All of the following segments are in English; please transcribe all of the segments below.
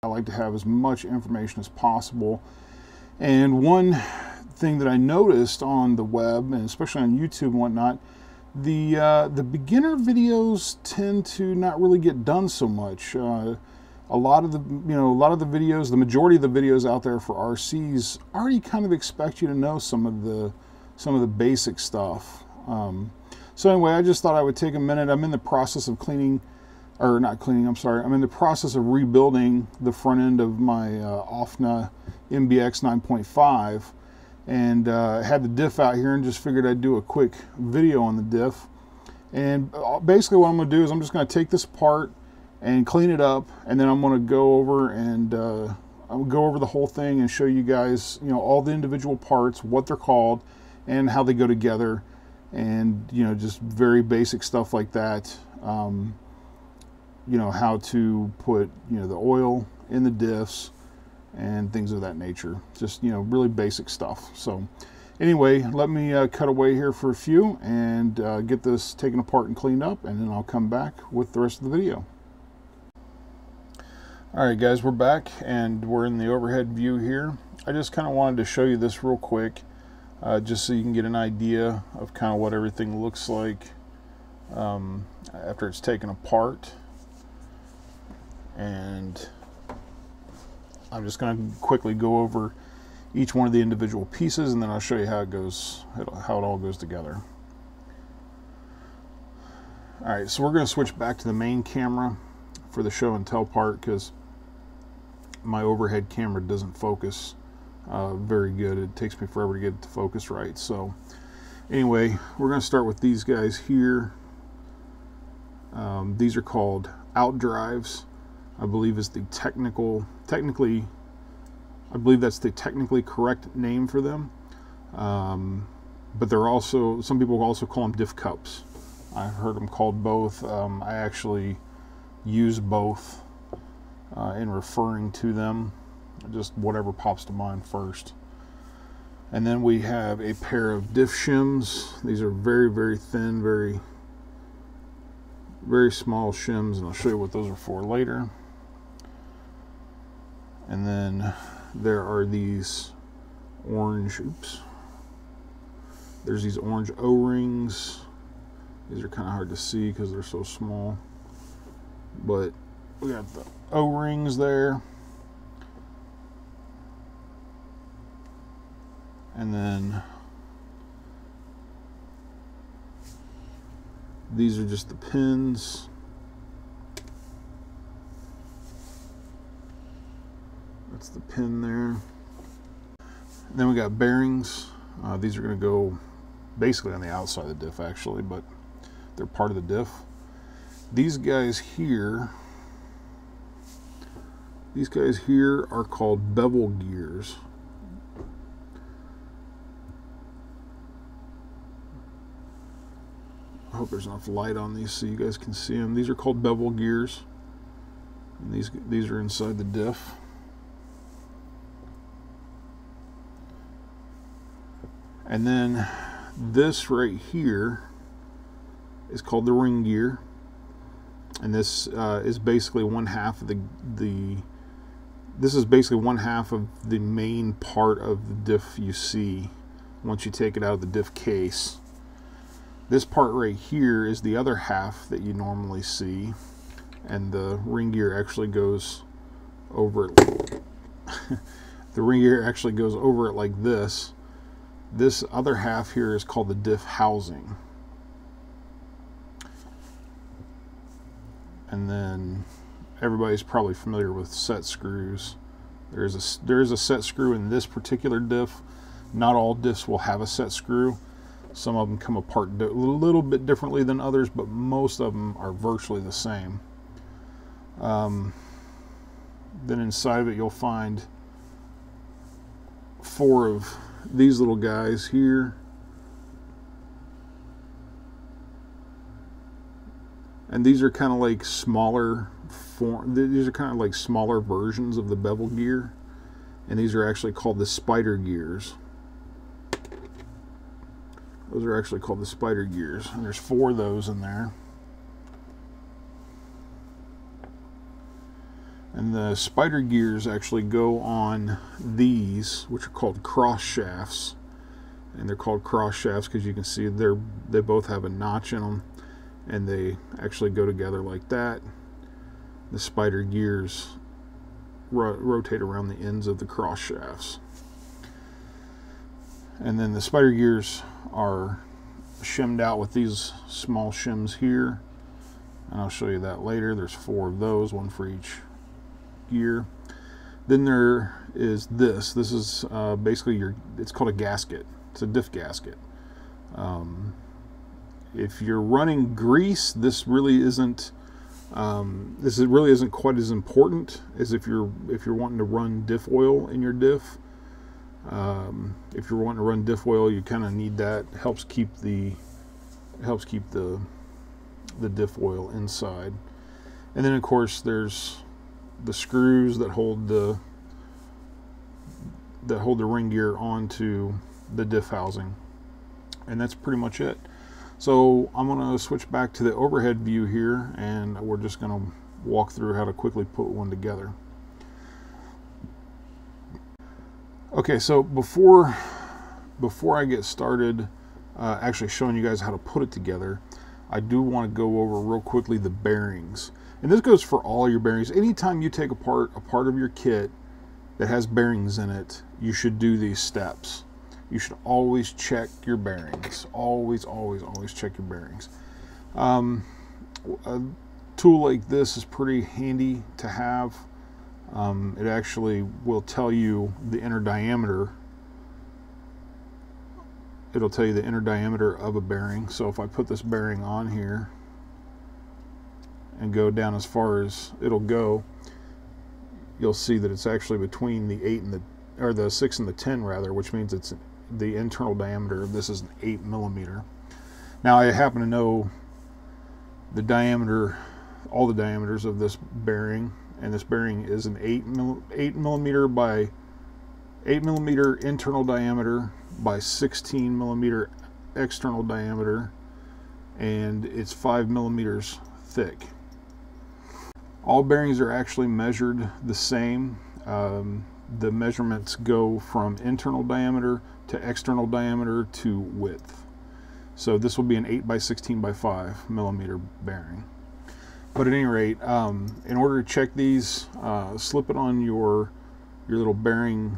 I like to have as much information as possible. And one thing that I noticed on the web, and especially on YouTube and whatnot, the beginner videos tend to not really get done so much. A lot of the videos, the majority of the videos out there for RCs already kind of expect you to know some of the basic stuff. So anyway, I just thought I would take a minute. I'm in the process of I'm in the process of rebuilding the front end of my OFNA MBX 9.5, and had the diff out here and just figured I'd do a quick video on the diff. And basically what I'm going to do is I'm just going to take this apart and clean it up, and then I'm going to go over and I'll go over the whole thing and show you guys, all the individual parts, what they're called, and how they go together, and just very basic stuff like that. How to put the oil in the diffs and things of that nature. Just really basic stuff. So anyway, let me cut away here for a few and get this taken apart and cleaned up, and then I'll come back with the rest of the video. Alright guys, we're back and we're in the overhead view here. I just kind of wanted to show you this real quick, just so you can get an idea of kind of what everything looks like after it's taken apart. And I'm just going to quickly go over each one of the individual pieces, and then I'll show you how it goes, how it all goes together. Alright, so we're going to switch back to the main camera for the show and tell part, because my overhead camera doesn't focus very good. It takes me forever to get it to focus right. So anyway, we're going to start with these guys here. These are called Outdrives. I believe is the technically I believe that's the technically correct name for them. But they're also, some people also call them diff cups. I've heard them called both. I actually use both in referring to them, just whatever pops to mind first. And then we have a pair of Diff Shims. These are very, very thin, very, very small shims, and I'll show you what those are for later. And then there are these orange, there's these orange O-rings. These are kind of hard to see because they're so small, but we got the O-rings there. And then these are just the pins. That's the pin there. And then we got bearings. These are going to go basically on the outside of the diff actually, but they're part of the diff. These guys here are called Bevel Gears. I hope there's enough light on these so you guys can see them. These are called Bevel Gears, and these are inside the diff. And then this right here is called the ring gear, and this is basically one half of this is basically one half of the main part of the diff you see once you take it out of the diff case. This part right here is the other half that you normally see, and the ring gear actually goes over it. The ring gear actually goes over it like this. This other half here is called the Diff Housing. And then everybody's probably familiar with set screws. There is a set screw in this particular diff. Not all diffs will have a set screw. Some of them come apart a little bit differently than others, but most of them are virtually the same. Then inside of it you'll find 4 of these little guys here, and these are kind of like smaller smaller versions of the bevel gear, and these are actually called the spider gears. Those are actually called the spider gears, and there's 4 of those in there. And the spider gears actually go on these, which are called cross shafts. And they're called cross shafts because you can see they both have a notch in them, and they actually go together like that. The spider gears rotate around the ends of the cross shafts. And then the spider gears are shimmed out with these small shims here. And I'll show you that later. There's 4 of those, one for each gear. Then there is this. This is basically it's called a gasket. It's a diff gasket. If you're running grease, this really isn't quite as important as if you're wanting to run diff oil in your diff. If you're wanting to run diff oil, you kind of need that. It helps keep the diff oil inside. And then of course there's the screws that hold the ring gear onto the diff housing, and that's pretty much it. So I'm going to switch back to the overhead view here, and we're just going to walk through how to quickly put one together. Okay, so before I get started actually showing you guys how to put it together, I do want to go over real quickly the bearings. And this goes for all your bearings. Anytime you take apart a part of your kit that has bearings in it, you should do these steps. You should always check your bearings. Always, always, always check your bearings. A tool like this is pretty handy to have. It actually will tell you the inner diameter. It'll tell you the inner diameter of a bearing. So if I put this bearing on here and go down as far as it'll go, you'll see that it's actually between the 8 and the 6 and the 10 rather, which means it's the internal diameter of this is an 8 millimeter. Now I happen to know the diameter, all the diameters of this bearing, and this bearing is an 8 millimeter by 8 millimeter internal diameter by 16 millimeter external diameter, and it's 5 millimeters thick. All bearings are actually measured the same. The measurements go from internal diameter to external diameter to width. So this will be an 8 by 16 by 5 millimeter bearing. But at any rate, in order to check these, slip it on your little bearing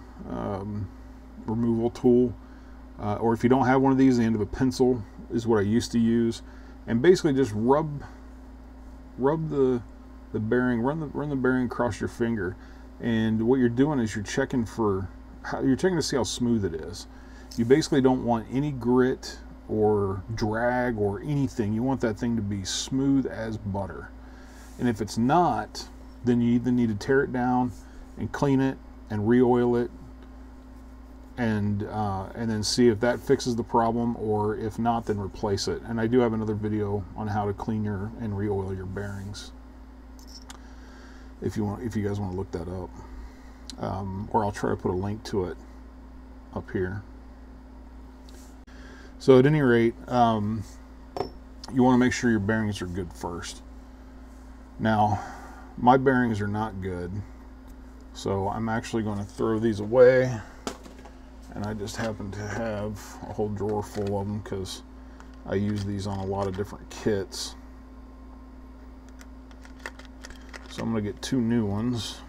removal tool, or if you don't have one of these, the end of a pencil is what I used to use, and basically just rub the bearing, run the bearing across your finger. And what you're doing is you're checking to see how smooth it is. You basically don't want any grit or drag or anything. You want that thing to be smooth as butter. And if it's not, then you either need to tear it down and clean it and re-oil it, and then see if that fixes the problem, or if not, then replace it. And I do have another video on how to clean and re-oil your bearings, if you guys want to look that up, or I'll try to put a link to it up here. So at any rate, you want to make sure your bearings are good first. Now, my bearings are not good, so I'm actually going to throw these away, and I just happen to have a whole drawer full of them because I use these on a lot of different kits. So I'm going to get 2 new ones.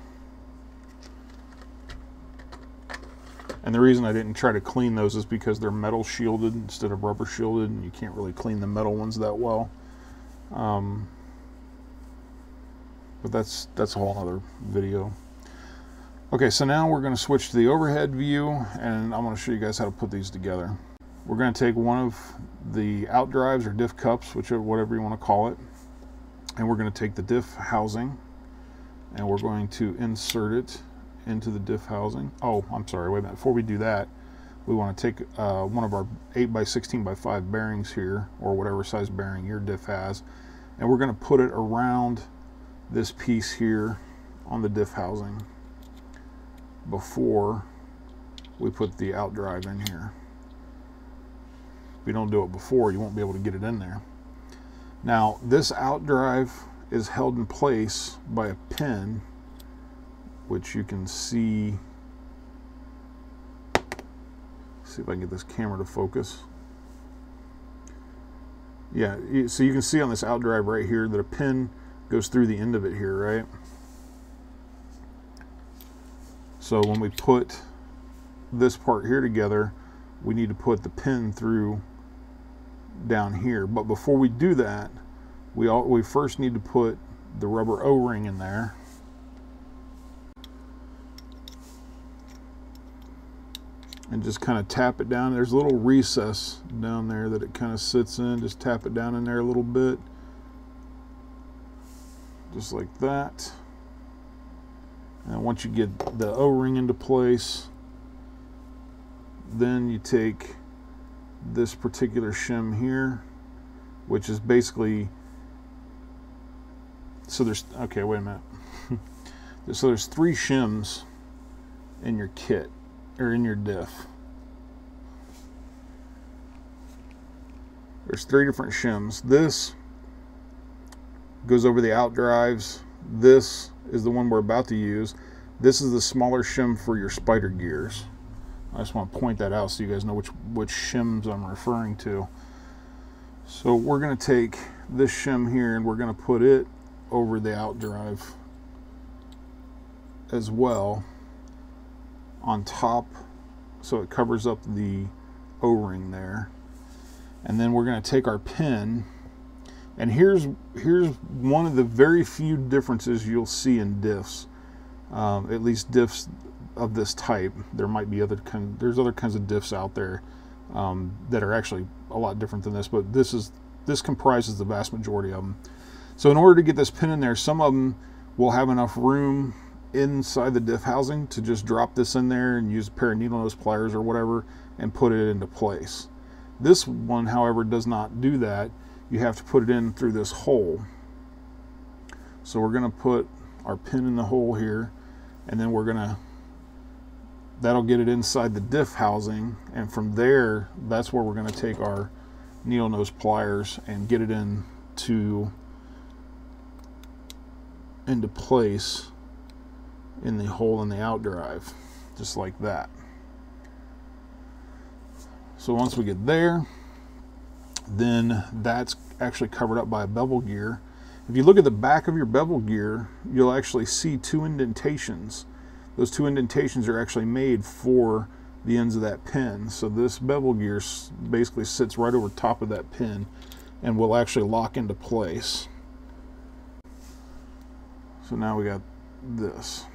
And the reason I didn't try to clean those is because they're metal shielded instead of rubber shielded, and you can't really clean the metal ones that well. But that's a whole other video. Okay, so now we're going to switch to the overhead view, and I'm going to show you guys how to put these together. We're going to take one of the Outdrives or Diff cups, whatever you want to call it, and we're going to take the Diff housing, and we're going to insert it into the Diff housing. Oh, I'm sorry, wait a minute. Before we do that, we want to take one of our 8 by 16 by 5 bearings here, or whatever size bearing your Diff has, and we're going to put it around this piece here on the Diff housing before we put the Outdrive in here. If you don't do it before, you won't be able to get it in there. Now, this Outdrive is held in place by a pin which you can see. See if I can get this camera to focus. Yeah, so you can see on this outdrive right here that a pin goes through the end of it here, right? So when we put this part here together, we need to put the pin through down here. But before we do that, we first need to put the rubber O-ring in there. And just kind of tap it down. There's a little recess down there that it kind of sits in. Just tap it down in there a little bit. Just like that. And once you get the O-ring into place, then you take this particular shim here, which is basically, so there's, okay, wait a minute. So there's 3 shims in your kit, or in your diff. There's 3 different shims. This goes over the outdrives. This is the one we're about to use. This is the smaller shim for your spider gears. I just want to point that out so you guys know which shims I'm referring to. So we're going to take this shim here and we're going to put it over the outdrive as well on top, so it covers up the O-ring there. And then we're going to take our pin, and here's one of the very few differences you'll see in diffs, at least diffs of this type. There might be there's other kinds of diffs out there that are actually a lot different than this, but this comprises the vast majority of them. So in order to get this pin in there, some of them will have enough room inside the diff housing to just drop this in there and use a pair of needle nose pliers or whatever and put it into place. This one, however, does not do that. You have to put it in through this hole. So we're going to put our pin in the hole here, and then that'll get it inside the diff housing, and from there, that's where we're going to take our needle nose pliers and get it into place in the hole in the outdrive, just like that. So once we get there, then that's actually covered up by a bevel gear. If you look at the back of your bevel gear, you'll actually see 2 indentations. Those 2 indentations are actually made for the ends of that pin. So this bevel gear basically sits right over top of that pin and will actually lock into place. So now we got this.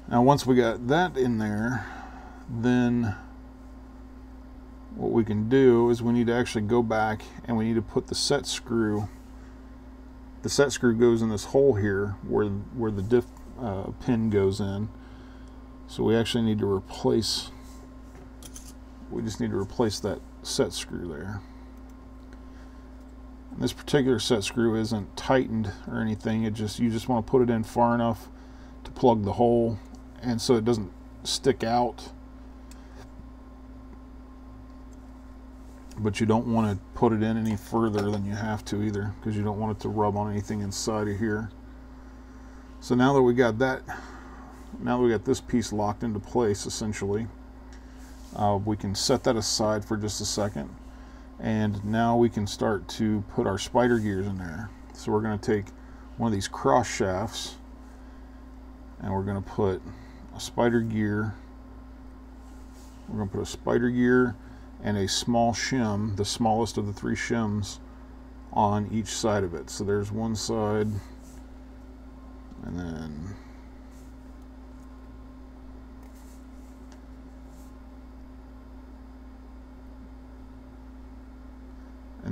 Now once we got that in there, then what we can do is we need to actually go back and we need to put the set screw. The set screw goes in this hole here where the diff pin goes in. So we actually need to replace, we just need to replace that set screw there. And this particular set screw isn't tightened or anything. You just want to put it in far enough to plug the hole, and so it doesn't stick out. But you don't want to put it in any further than you have to either, because you don't want it to rub on anything inside of here. So now that we got that, now that we got this piece locked into place, essentially, we can set that aside for just a second. And now we can start to put our spider gears in there. So we're going to take one of these cross shafts and we're going to put a spider gear. We're going to put a spider gear and a small shim, the smallest of the 3 shims, on each side of it. So there's one side, and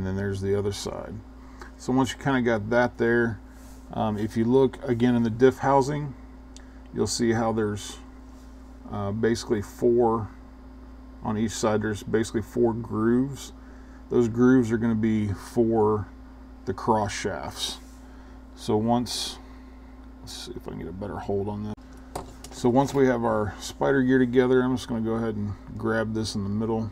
then there's the other side. So once you kind of got that there, if you look again in the diff housing, you'll see how there's basically 4 on each side. There's basically 4 grooves. Those grooves are going to be for the cross shafts. So let's see if I can get a better hold on that. So once we have our spider gear together, I'm just going to go ahead and grab this in the middle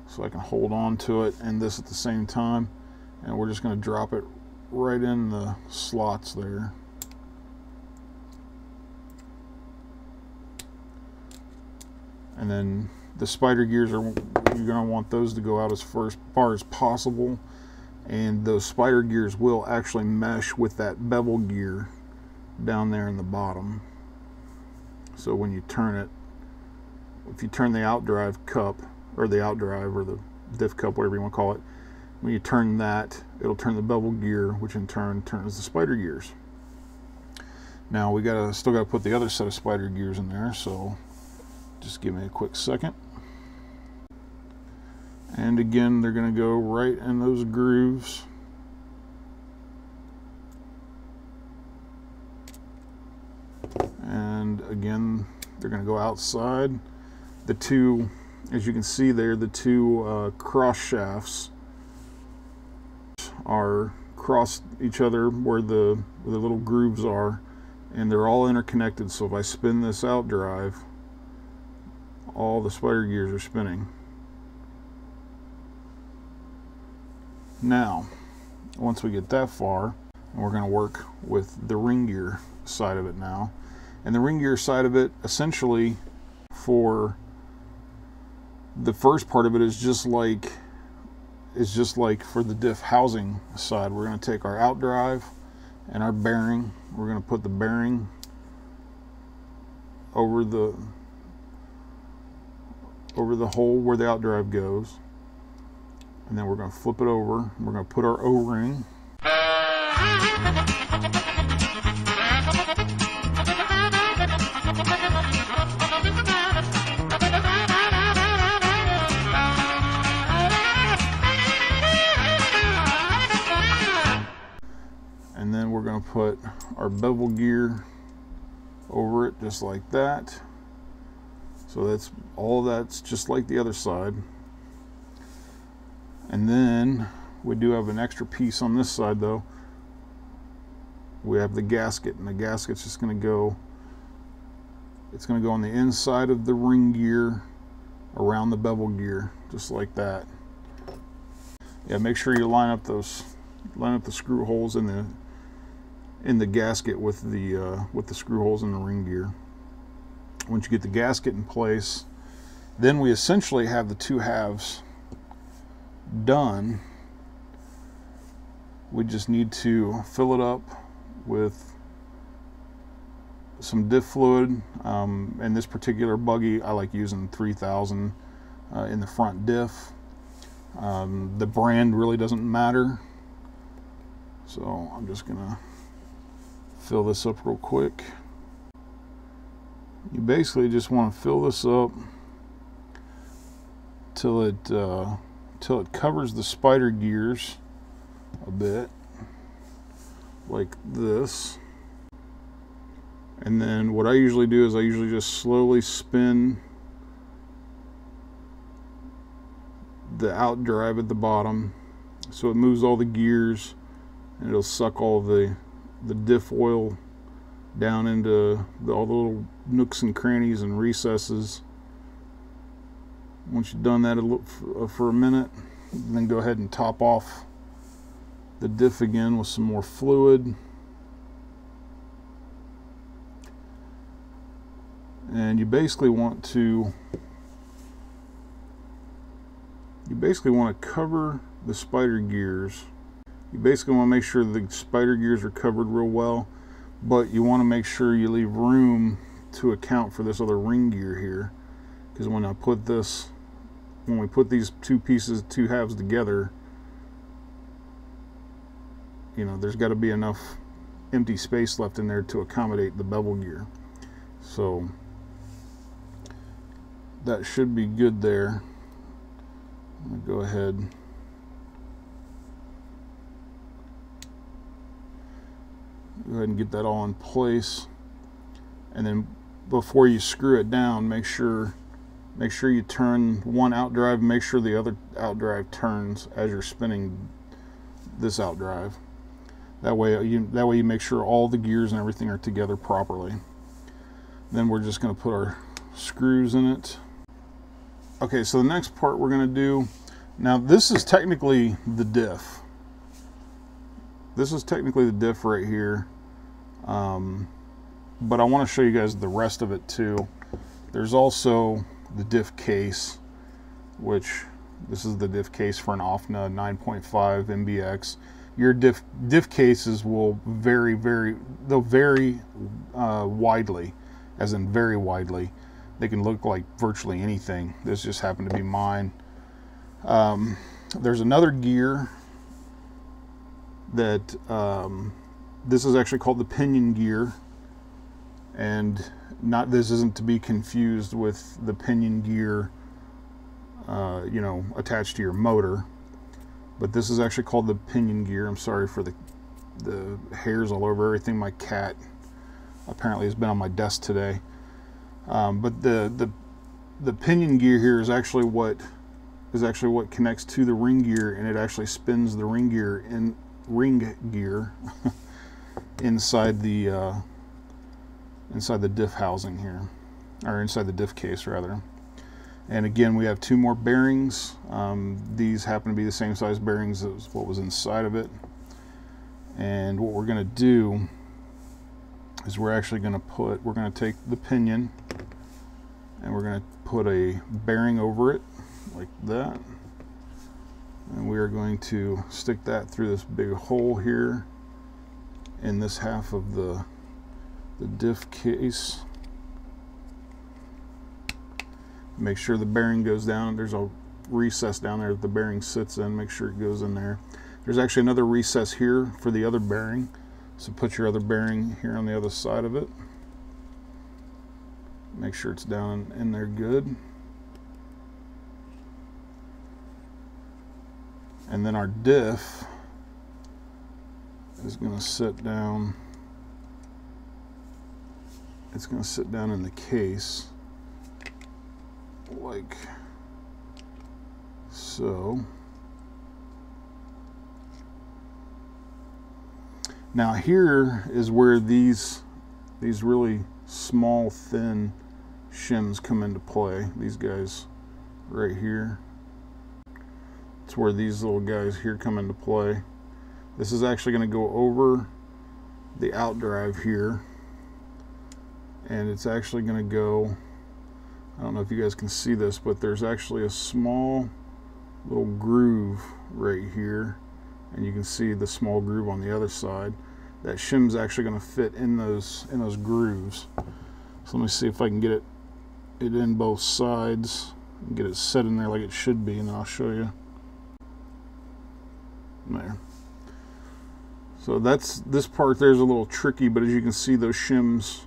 so I can hold on to it and this at the same time. and we're just going to drop it right in the slots there. And then the spider gears, you're going to want those to go out as far as possible, and those spider gears will actually mesh with that bevel gear down there in the bottom. So when you turn it, if you turn the outdrive cup, or the outdrive, or the diff cup, whatever you want to call it, when you turn that, it'll turn the bevel gear, which in turn turns the spider gears. Now we still got to put the other set of spider gears in there, so just give me a quick second. And again, they're going to go right in those grooves. And again, they're going to go outside. The two, as you can see there, the two cross shafts are across each other where the little grooves are, and they're all interconnected. So if I spin this outdrive, all the spider gears are spinning. Now, once we get that far, we're going to work with the ring gear side of it now. And the ring gear side of it, essentially, for the first part of it is just like for the diff housing side. We're going to take our outdrive and our bearing. We're going to put the bearing over the hole where the outdrive goes, and then we're going to flip it over. We're going to put our O-ring. And then we're going to put our bevel gear over it just like that. So that's all, that's just like the other side. And then we do have an extra piece on this side though. We have the gasket, and the gasket's just going to go, it's going to go on the inside of the ring gear around the bevel gear, just like that. Yeah, make sure you line up the screw holes in the gasket with the screw holes in the ring gear. Once you get the gasket in place, then we essentially have the two halves done. We just need to fill it up with some diff fluid. In this particular buggy, I like using 3000 in the front diff. The brand really doesn't matter, so I'm just gonna fill this up real quick. You basically just want to fill this up till it covers the spider gears a bit, like this. And then what I usually do is I usually just slowly spin the outdrive at the bottom so it moves all the gears, and it'll suck all the diff oil down into all the little nooks and crannies and recesses. Once you've done that for a minute, then go ahead and top off the diff again with some more fluid. And you basically want to cover the spider gears. You basically want to make sure the spider gears are covered real well, but you want to make sure you leave room to account for this other ring gear here, because when we put these two halves together, you know, there's got to be enough empty space left in there to accommodate the bevel gear. So that should be good there. I'm gonna go ahead and get that all in place, and then before you screw it down, make sure you turn one outdrive, make sure the other outdrive turns as you're spinning this outdrive. That way you make sure all the gears and everything are together properly. Then we're just going to put our screws in it. Okay, so the next part we're going to do, now this is technically the diff. this is technically the diff right here, but I want to show you guys the rest of it too. There's also the Diff Case, which this is the Diff Case for an OFNA 9.5 MBX. Your diff cases will they'll vary widely, as in very widely. They can look like virtually anything. This just happened to be mine. There's another gear that this is actually called the Pinion Gear, and this isn't to be confused with the Pinion Gear you know, attached to your motor, but this is actually called the Pinion Gear. I'm sorry for the hairs all over everything. My cat apparently has been on my desk today. But the Pinion Gear here is actually what connects to the ring gear, and it actually spins the ring gear inside the diff housing here, or inside the diff case rather. And again, we have two more bearings. These happen to be the same size bearings as what was inside of it. And what we're going to do is we're going to take the pinion and we're going to put a bearing over it like that. And we are going to stick that through this big hole here in this half of the diff case. Make sure the bearing goes down. There's a recess down there that the bearing sits in. Make sure it goes in there. There's actually another recess here for the other bearing. So put your other bearing here on the other side of it. Make sure it's down in there good. And then our diff is going to sit down. It's going to sit down in the case like so. Now here is where these really small, thin shims come into play. These guys right here. It's where these little guys here come into play. This is actually going to go over the outdrive here, and it's actually going to go, I don't know if you guys can see this, but there's actually a small little groove right here, and you can see the small groove on the other side. That shim's actually going to fit in those grooves. So let me see if I can get it in both sides and get it set in there like it should be, and then I'll show you. There. So this part there's a little tricky, but as you can see, those shims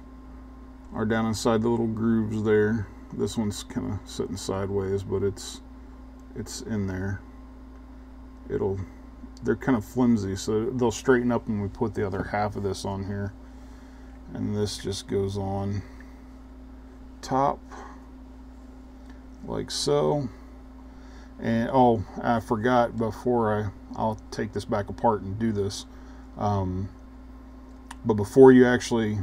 are down inside the little grooves there. This one's kind of sitting sideways, but it's in there. They're kind of flimsy, so they'll straighten up when we put the other half of this on here. And this just goes on top like so. And oh, I forgot, before I'll take this back apart and do this, but before you actually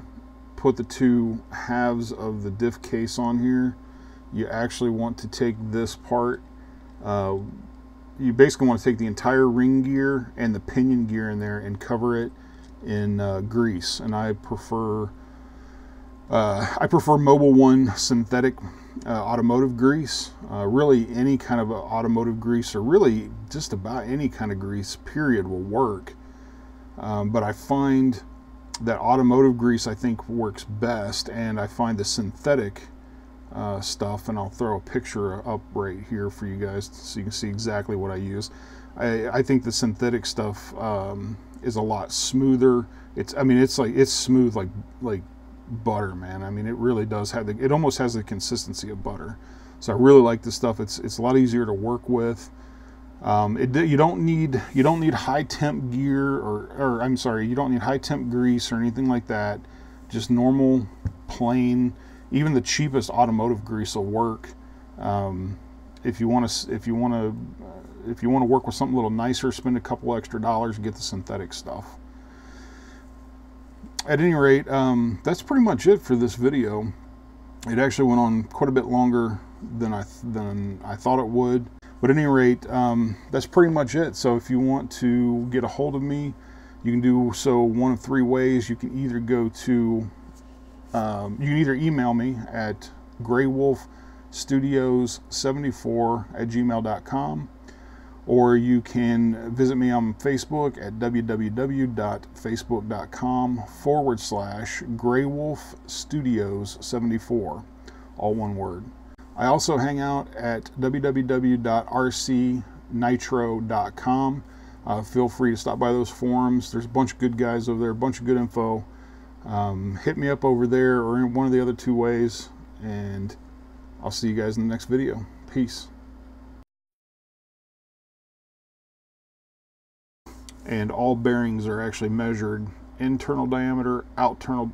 put the two halves of the diff case on here, you actually want to take this part, you basically want to take the entire ring gear and the pinion gear in there and cover it in grease. And I prefer Mobil 1 synthetic automotive grease. Really any kind of automotive grease, or really just about any kind of grease period, will work. But I find that automotive grease, I think, works best, and I find the synthetic stuff, and I'll throw a picture up right here for you guys so you can see exactly what I use. I think the synthetic stuff is a lot smoother. It's smooth like butter, man. I mean, it really does have it almost has the consistency of butter. So I really like this stuff. It's a lot easier to work with. You don't need high temp gear, or I'm sorry, you don't need high temp grease or anything like that. Just normal, plain, even the cheapest automotive grease will work. If you want to work with something a little nicer, spend a couple extra dollars and get the synthetic stuff. At any rate, that's pretty much it for this video. It actually went on quite a bit longer than I thought it would. But at any rate, that's pretty much it. So if you want to get a hold of me, You can do so one of three ways. You can either go to, you can either email me at graywolfstudios74@gmail.com, or you can visit me on Facebook at www.facebook.com/graywolfstudios74, all one word. I also hang out at www.rcnitro.com. Feel free to stop by those forums. There's a bunch of good guys over there, a bunch of good info. Hit me up over there or in one of the other two ways, and I'll see you guys in the next video. Peace. And all bearings are actually measured internal diameter, outternal